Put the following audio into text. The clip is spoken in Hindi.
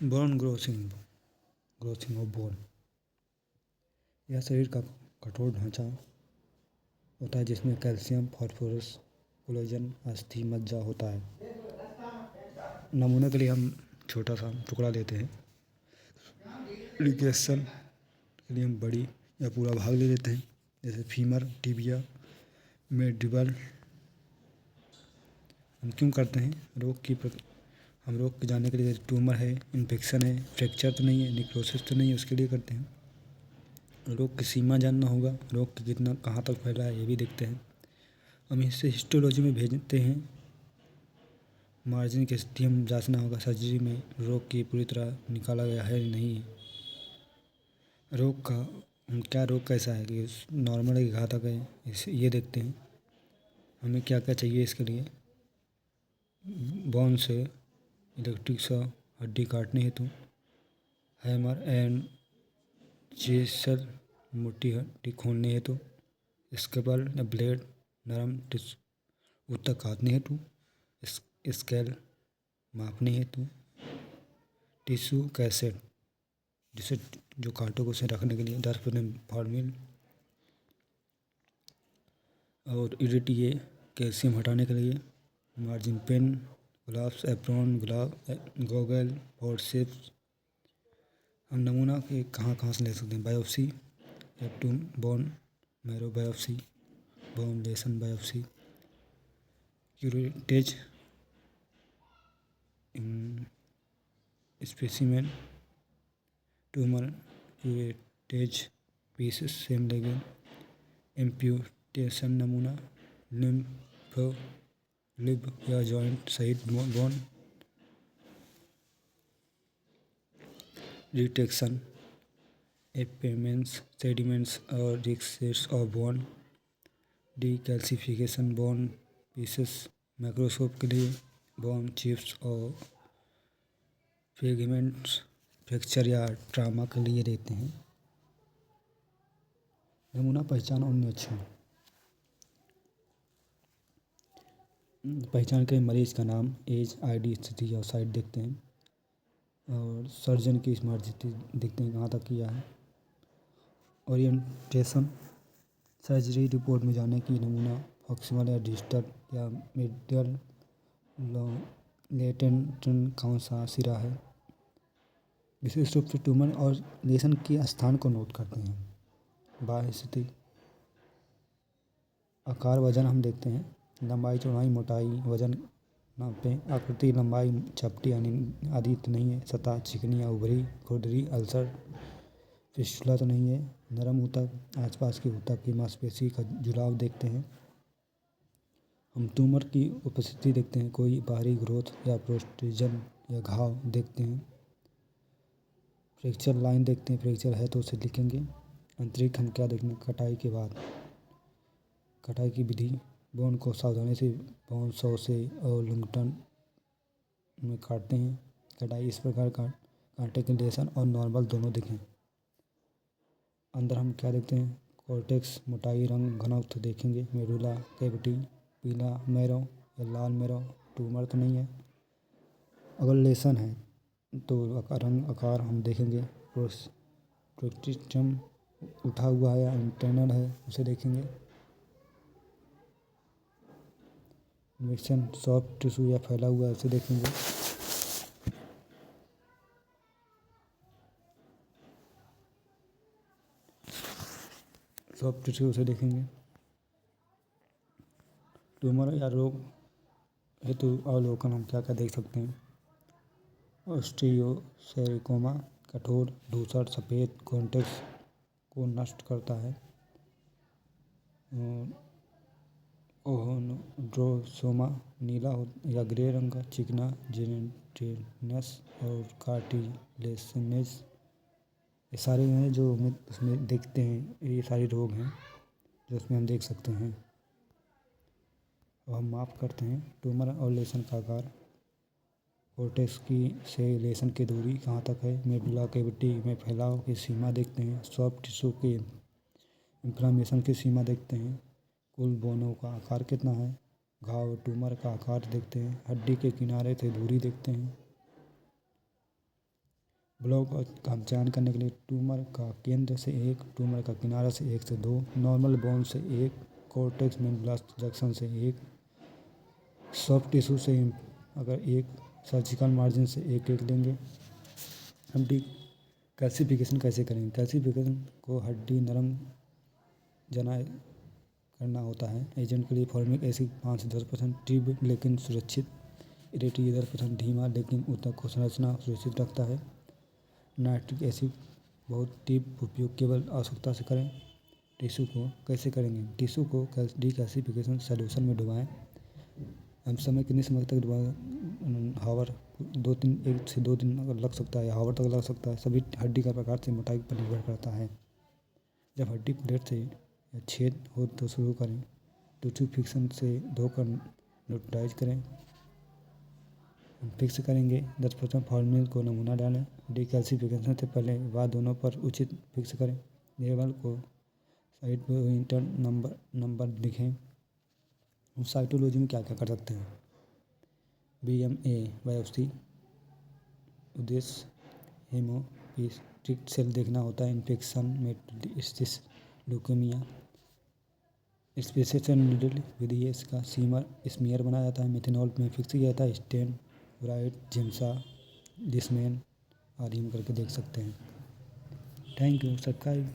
बोन ग्रोथिंग ऑफ बोन, यह शरीर का कठोर ढांचा होता है जिसमें कैल्शियम, फास्फोरस, कोलेजन, अस्थि मज्जा होता है। नमूने के लिए हम छोटा सा टुकड़ा लेते हैं। रिकेशन के लिए हम बड़ी या पूरा भाग ले लेते हैं, जैसे फीमर, टिबिया, मेडिबल। हम क्यों करते हैं? हम रोग के जानने के लिए, ट्यूमर है, इन्फेक्शन है, फ्रैक्चर तो नहीं है, निक्रोसिस तो नहीं है, उसके लिए करते हैं। रोग की सीमा जानना होगा, रोग की कितना कहाँ तक फैला है ये भी देखते हैं। हम इसे हिस्टोलॉजी में भेजते हैं। मार्जिन की स्थिति हम जांचना होगा, सर्जरी में रोग की पूरी तरह निकाला गया है या नहीं। रोग का क्या रोग कैसा है, कि नॉर्मल है कि घातक है, ये देखते हैं। हमें क्या क्या चाहिए इसके लिए? बोन से इलेक्ट्रिक सा हड्डी काटने हेतु, हैमर एंड चेसल मोटी हड्डी खोलने हेतु, स्केपल या ब्लेड नरम टिश्यू ऊतक काटने हेतु, स्केल मापने हेतु, टिश्यू कैसेट जिसे जो कांटों को उसे रखने के लिए 10% फॉर्मिल, और इरिटिए कैल्शियम हटाने के लिए, margin pen, gloves, apron, goggle, forceps. हम नमूना के कहाँ से ले सकते हैं? बायोप्सी, एप्टूम, bone marrow biopsy, bone lesion biopsy, curettage specimen, tumour curettage pieces सेम लेगन, इम्प्यूटेशन नमूना, लिब या जॉइंट सहित बोन डिटेक्शन, एपेमेंट्स, सेडिमेंट्स और रिक्सेट्स of bone decalcification, bone pieces microscope के लिए, बोन चिप्स और फ्रेगमेंट्स फ्रैक्चर या ट्रामा के लिए देते हैं। नमूना पहचान और निरीक्षण। पहचान के मरीज का नाम, एज, आईडी, स्थिति और साइट देखते हैं, और सर्जन की स्मार्ट स्थिति देखते हैं कहाँ तक किया है। ओरिएंटेशन, सर्जरी रिपोर्ट में जाने की नमूना प्रॉक्सिमल या डिस्टल या मीडियल, लेटेंट कौन सा सिरा है। विशेष रूप से ट्यूमर और लेशन के स्थान को नोट करते हैं। बाह्य स्थिति, आकार, वजन हम देखते हैं, लंबाई, चौड़ाई, मोटाई, वजन नापें, आकृति, लंबाई, चपटी आदि तो नहीं है, सतह चिकनी या उभरी, खुरदरी, अल्सर, फिस्टुला तो नहीं है, नरम ऊतक, आसपास के ऊतक की मांसपेशी का जुड़ाव देखते हैं। हम ट्यूमर की उपस्थिति देखते हैं, कोई बाहरी ग्रोथ या प्रोट्रूजन या घाव देखते हैं। फ्रैक्चर लाइन देखते हैं, फ्रैक्चर है तो उसे लिखेंगे। अंतरिक्ष हम क्या देखेंगे? कटाई के बाद, कटाई की विधि, बोन को सावधानी से बोन सॉ से और लुंगटन में काटते हैं। कटाई इस प्रकार कांटे के लेसन और नॉर्मल दोनों देखें। अंदर हम क्या देखते हैं? कॉर्टेक्स, मोटाई, रंग, घनत्व देखेंगे। मेडुला, कैविटी, पीला मैरो या लाल मैरो, ट्यूमर तो नहीं है। अगर लेसन है तो रंग, आकार हम देखेंगे। प्रोस्टिटम उठा हुआ है या इंटरनल है उसे देखेंगे। इन्फेक्शन, सॉफ्ट टिश्यू या फैला हुआ है उसे देखेंगे। सॉफ्ट टिश्यू उसे देखेंगे। ट्यूमर या रोग हेतु अवलोकन हम क्या क्या देख सकते हैं? ऑस्टियोसेरिकोमा, कठोर धूसर सफ़ेद कॉर्टेक्स को नष्ट करता है। ओहोनड्रोसोमा, नीला या ग्रे रंग का, चिकना, जेनेटिनस और कार्टिलेजिनेस, ये सारे हैं जो उसमें देखते हैं। ये सारे रोग हैं जो उसमें हम देख सकते हैं। अब हम माप करते हैं ट्यूमर और लेसन का आकार, कॉर्टेक्स की से लेसन की दूरी कहाँ तक है, मेडुला कैविटी में फैलाव की सीमा देखते हैं, सॉफ्ट टिश्यू के इन्फ्लामेशन की सीमा देखते हैं, कुल बोनों का आकार कितना है, घाव ट्यूमर का आकार देखते हैं, हड्डी के किनारे से दूरी देखते हैं। ब्लॉक का चयन करने के लिए ट्यूमर का केंद्र से 1, ट्यूमर का किनारा से 1 से 2, नॉर्मल बोन से 1, कॉर्टेक्स मेडुल्ला जंक्शन से 1, सॉफ्ट टिश्यू से अगर 1, सर्जिकल मार्जिन से 1 लेंगे। हड्डी कैल्सिफिकेशन कैसे करेंगे? कैल्सिफिकेशन को हड्डी नरम जना करना होता है। एजेंट के लिए फॉर्मिक एसिड 5 से 10% तीव्र लेकिन सुरक्षित, इरेटी 10% धीमा लेकिन ऊतक को संरचना सुरक्षित रखता है। नाइट्रिक एसिड बहुत तीव्र उपयोग केवल आवश्यकता से करें। टिश्यू को कैसे करेंगे? टिश्यू को डिकैल्सिफिकेशन सॉल्यूशन में डुबाएं। हम समय कितने समय तक डुबाएं? हावर 1 से 2 दिन अगर लग सकता है, हावर तक लग सकता है। सभी हड्डी का प्रकार से मोटाई पर निर्भर करता है। जब हड्डी प्लेट से या छेद हो तो शुरू करें। टिश्यू फिक्सन से धोकर न्यूट्रलाइज करें। हम फिक्स करेंगे 10% फॉर्मेलिन को नमूना डालें। डिकैल्सिफिकेशन से पहले व दोनों पर उचित फिक्स करें। लेवल को साइट पर इंटर नंबर लिखें। हम साइटोलॉजी में क्या क्या कर सकते हैं? BMA बायोप्सी, उद्देश्य हेमोपोएटिक सेल देखना होता है। Infection metastasis, leukaemia. स्पेसिएशन नीडल विधि है, इसका स्मीयर बनाया जाता है, मेथनॉल में फिक्स किया जाता है। स्टेन, ब्राइट, जिम्सा, लिस्मेन आदि हम करके देख सकते हैं। Thank you. सब्सक्राइब।